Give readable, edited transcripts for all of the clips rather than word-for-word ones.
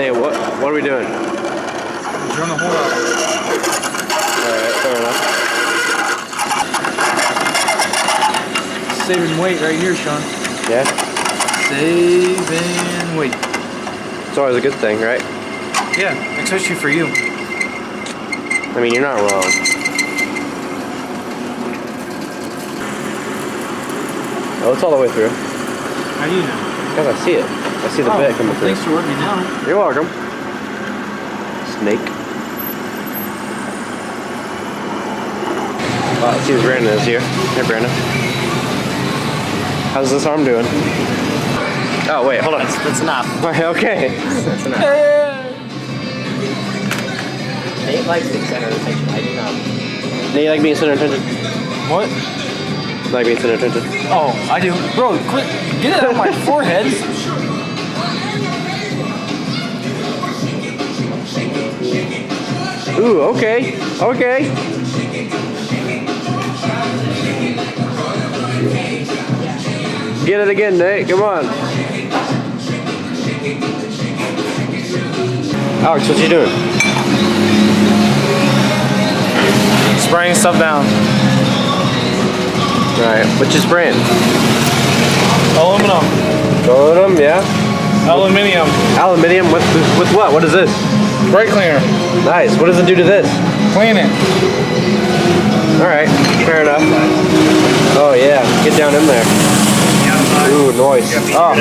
Hey, what are we doing? Drilling the hole out. Alright, fair enough. Saving weight right here, Sean. Yeah? Saving weight. It's always a good thing, right? Yeah, especially for you. I mean, you're not wrong. Oh, it's all the way through. How do you know? Because I see it. I see the bit coming through. Thanks for letting me know. You're welcome. Snake. Oh, it seems Brandon is here. Hey, Brandon. How's this arm doing? Oh, wait, hold on. That's enough. Okay. That's enough. Nate likes the center of attention. I do not. Do you like being center of attention? What? Like being center of attention? Oh, I do. Bro, quit. Get it out of my forehead. Ooh, okay. Okay. Get it again, Nate. Come on. Alex, what you doing? Spraying stuff down. Right. What you spraying? Aluminum. Aluminum, yeah. Aluminium. Aluminium with what? What is this? Brake cleaner. Nice. What does it do to this? Clean it. All right. Fair enough. Oh yeah. Get down in there. Ooh, noise. Oh.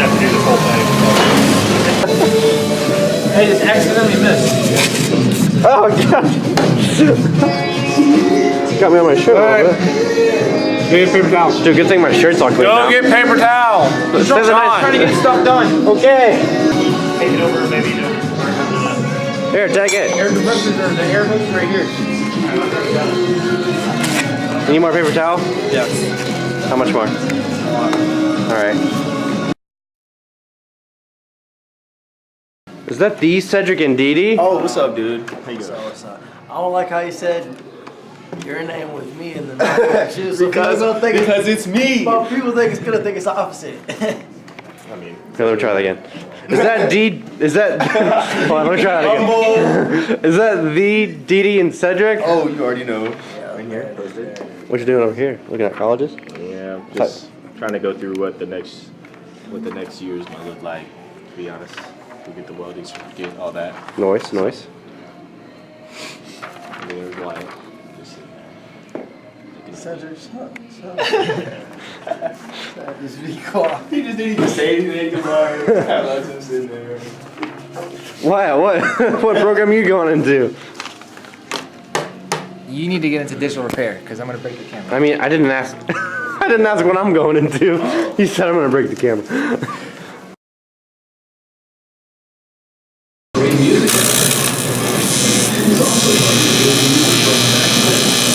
Hey, just accidentally missed. Oh god. Got me on my shirt a little bit. Get paper towel. Dude, good thing my shirt's all clean now. Go get paper towel. Sean, trying to get stuff done. Okay. Take it over, maybe do. Here, take it. Air compressors are the air hooks right here. You need more paper towel? Yes. How much more? All right. Is that the Cedric and Dee Dee? Oh, what's up, dude? How you doing? What's up? I don't like how you said your name with me in the name. because it's me. But people think it's gonna think it's the opposite. I mean, Okay, let me try that again. Is that D? Is that? Hold on, let me try that again. Is that the Dee Dee and Cedric? oh, you already know. Right here. What you doing over here? Looking at colleges? Yeah, just trying to go through what the next years might look like. To be honest, we get the welding certificate, all that. Noise, noise. And there's Wyatt. Just sitting there. Cedric, just be quiet. He just didn't even say anything about it. I let him sit there. Why? What? What program are you going into? You need to get into digital repair because I'm gonna break the camera. I mean, I didn't ask. I didn't ask what I'm going into. He said I'm gonna break the camera.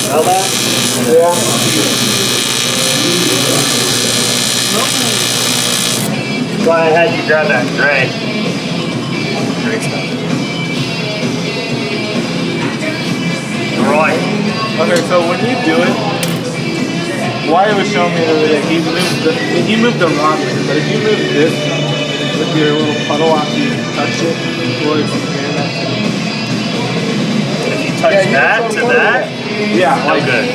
Smell that? Yeah. That's why I had you grab that gray. Great stuff. Right. Okay, so when you do it, Wyatt was showing me the other day, he moved the rod later, but if you move this with your little puddle after you touch it, will expand that. If you touch that to that, Yeah, no like, good.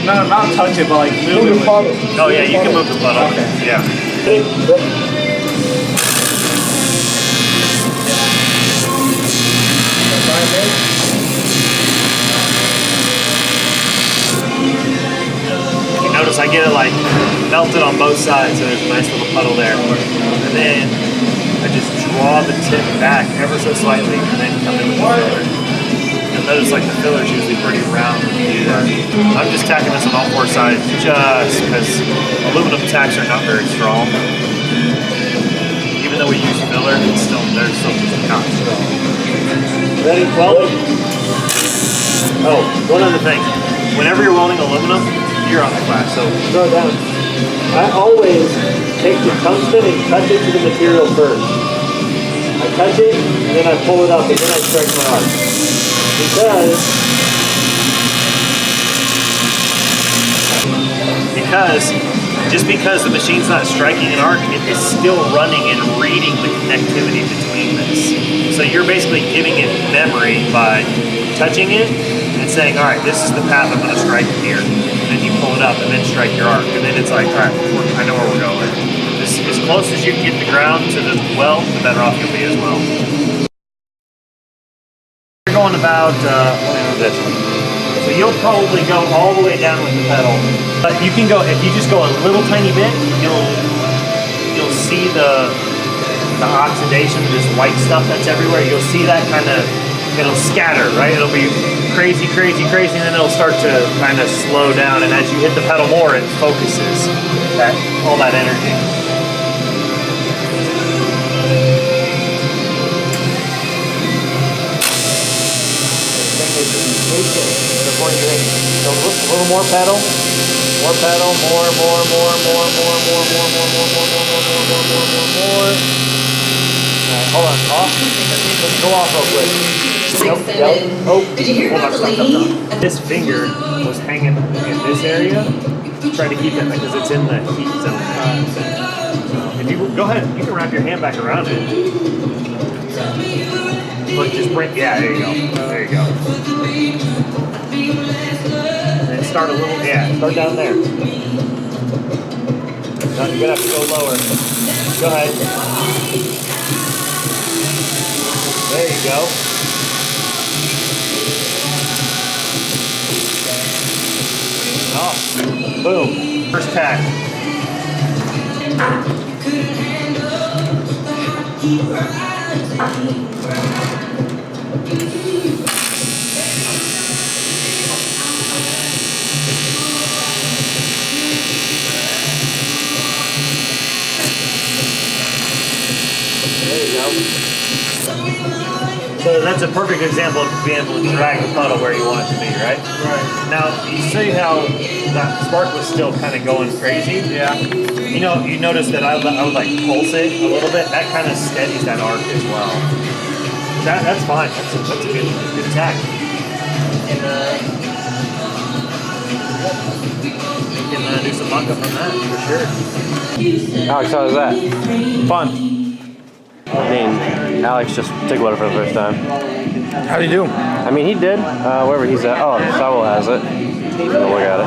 no, not touch it, but like move it. Oh yeah, you can move the puddle. Okay. Yeah. You notice I get it like melted on both sides, so there's a nice little puddle there. And then I just draw the tip back ever so slightly, and then come in with the filler. You'll notice like the filler's usually pretty round when you do that. I'm just tacking this on all four sides just because aluminum tacks are not very strong. Even though we use filler, they're still just not strong. Ready, welding? Oh, one other thing. Whenever you're welding aluminum, you're on the class, so throw it down. I always take the tungsten and touch it to the material first. I touch it, and then I pull it up, and then I strike my arc. Because just because the machine's not striking an arc, it is still running and reading the connectivity between this. So you're basically giving it memory by touching it and saying, all right, this is the path I'm gonna strike here. And then you pull it up and then strike your arc. And then it's like, all right, I know where we're going. As close as you can get the ground to the weld, the better off you'll be as well. You're going about, this one. So you'll probably go all the way down with the pedal. But you can go, if you just go a little tiny bit, you'll see the oxidation, this white stuff that's everywhere. You'll see that kind of, it'll scatter, right? It'll be crazy, crazy, crazy, and then it'll start to kind of slow down. And as you hit the pedal more, it focuses all that energy. So a little more pedal, more, more. Alright, hold on, off. Let's go off real quick. Nope. Oh, did you hear about the lady? This finger was hanging in this area, trying to keep it because it's in the heat zone. So if you go ahead, you can wrap your hand back around it. But just bring, yeah, there you go. There you go. And start a little, start down there. No, you're gonna have to go lower. Go ahead. There you go. Oh, boom. First tack. There you go. So that's a perfect example of being able to drag the puddle where you want it to be, right? Right. Now, you see how that spark was still kind of going crazy? Yeah. You know, you notice that I would like pulse it a little bit. That kind of steadies that arc as well. That's fine. That's a good attack. And you can do some muck-up on that for sure. Alex, how was that? Fun. I mean, Alex just TIG welded for the first time. How'd he do? I mean, he did. Wherever he's at. Oh, Saul has it. We'll look at it.